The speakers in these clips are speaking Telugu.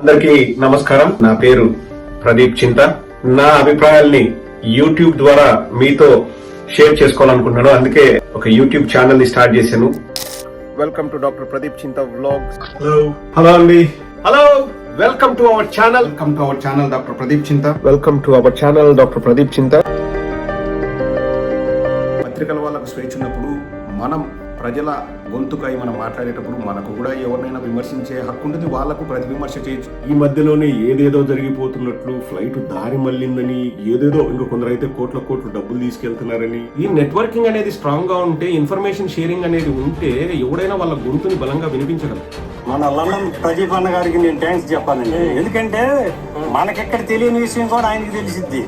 అందరికీ నమస్కారం. నా పేరు ప్రదీప్ చింత. నా అభిప్రాయాల్ని యూట్యూబ్ ద్వారా మీతో షేర్ చేసుకోవాలనుకుంటున్నాను. అందుకే ఒక యూట్యూబ్ ఛానల్ ని స్టార్ట్ చేశాను. Welcome to doctor Pradeep Chinta vlogs. Hello అండి. Hello, welcome to our channel. Doctor Pradeep Chinta. Welcome to our channel doctor Pradeep Chinta. పత్రికల వాళ్ళకు స్వేచ్ఛ ఉన్నప్పుడు మనం ప్రజల గొంతుకై మనం మాట్లాడేటప్పుడు మనకు కూడా ఎవరినైనా విమర్శించే హక్కు ఉంటుంది. వాళ్లకు ప్రతి విమర్శ చేయొచ్చు. ఈ మధ్యలోనే ఏదేదో జరిగిపోతున్నట్లు, ఫ్లైట్ దారి మళ్ళిందని, ఏదేదో ఇంకా కొందరైతే కోట్ల డబ్బులు తీసుకెళ్తున్నారని. ఈ నెట్వర్కింగ్ అనేది స్ట్రాంగ్ గా ఉంటే, ఇన్ఫర్మేషన్ షేరింగ్ అనేది ఉంటే ఎవడైనా వాళ్ళ గొంతుని బలంగా వినిపించగలరు. మన లండన్ ప్రదీప్ అన్న గారికి నేను థ్యాంక్స్ చెప్పాలండి. ఎందుకంటే మనకెక్కడ తెలియని విషయం కూడా ఆయనకి తెలిసిద్ది.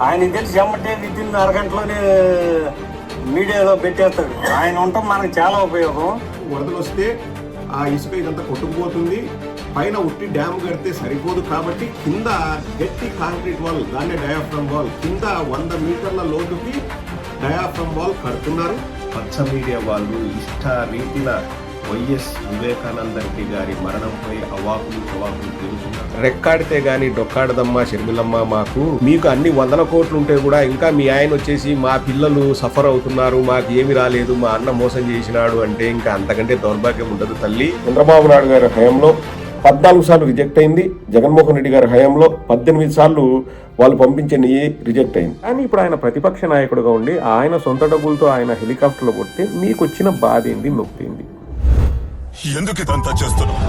ఆయనకి తెలిసి ఎమ్మటే వితిన్ అరగంటలోనే మీడియాలో పెట్టేస్తాడు. ఆయన ఉండటం మనకు చాలా ఉపయోగం. వరదలు వస్తే ఆ ఇసుక ఇదంతా కొట్టుకుపోతుంది. పైన ఉట్టి డ్యామ్ కడితే సరిపోదు కాబట్టి కింద గట్టి కాంక్రీట్ వాల్, దాన్నే డయాఫ్రమ్ వాల్, కింద 100 మీటర్ల లోతుకి డయాఫ్రమ్ వాల్ కడుతున్నారు. పచ్చ మీడియా వాళ్ళు ఇష్ట రీతిన వైఎస్ వివేకానంద రెడ్డి గారి మరణంపై అవాకులు తెలుస్తున్నారు. రెక్కాడితే గాని డొక్కాడదమ్మా షర్మిలమ్మ, మీకు అన్ని 100 కోట్లు ఉంటే కూడా ఇంకా మీ ఆయన వచ్చేసి మా పిల్లలు సఫర్ అవుతున్నారు, మాకు ఏమి రాలేదు, మా అన్న మోసం చేసినాడు అంటే ఇంకా అంతకంటే దౌర్భాగ్యం ఉండదు తల్లి. చంద్రబాబు నాయుడు గారి హయాంలో 14 సార్లు రిజెక్ట్ అయింది. జగన్మోహన్ రెడ్డి గారి హయాంలో 18 సార్లు వాళ్ళు పంపించే నెయ్యి రిజెక్ట్ అయింది. కానీ ఇప్పుడు ఆయన ప్రతిపక్ష నాయకుడుగా ఉండి ఆయన సొంత డబ్బులతో ఆయన హెలికాప్టర్లో కొడితే మీకు వచ్చిన బాధ ఏంది, నొప్పి ఏంది? ఎందుకు ఇదంతా చేస్తున్నావు?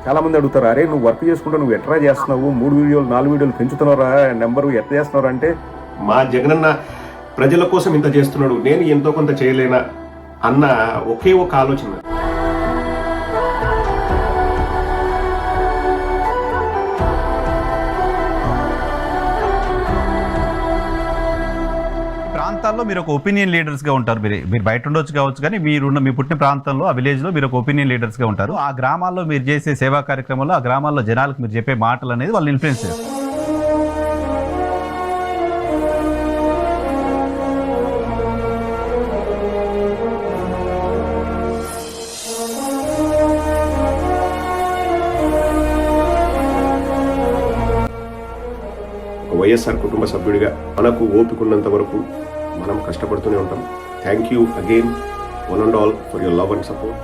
చాలా మంది అడుగుతారు, అరే నువ్వు వర్క్ చేసుకుంటా నువ్వు ఎట్లా చేస్తున్నావు, 3 వీడియోలు 4 వీడియోలు పెంచుతున్నారా, నెంబరు ఎట్లా చేస్తున్నారా అంటే, మా జగనన్న ప్రజల కోసం ఇంత చేస్తున్నాడు, నేను ఎంతో కొంత చేయలేనా అన్న ఒకే ఒక ఆలోచన. ప్రాంతాల్లో మీరు ఒక ఒపీనియన్ లీడర్స్గా ఉంటారు. మీరు బయట ఉండొచ్చు కావచ్చు, కానీ మీ పుట్టిన ప్రాంతంలో ఆ విలేజ్లో మీరు ఒక ఒపీనియన్ లీడర్స్గా ఉంటారు. ఆ గ్రామాల్లో మీరు చేసే సేవా కార్యక్రమంలో ఆ గ్రామాల్లో జనాలకు మీరు చెప్పే మాటలు అనేది వాళ్ళు ఇన్ఫ్లుయెన్స్ చేస్తారు. వైఎస్ఆర్ కుటుంబ సభ్యుడిగా మనకు ఓపికన్నంత వరకు మనం కష్టపడుతూనే ఉంటాం. Thank you again one and all for your love and support.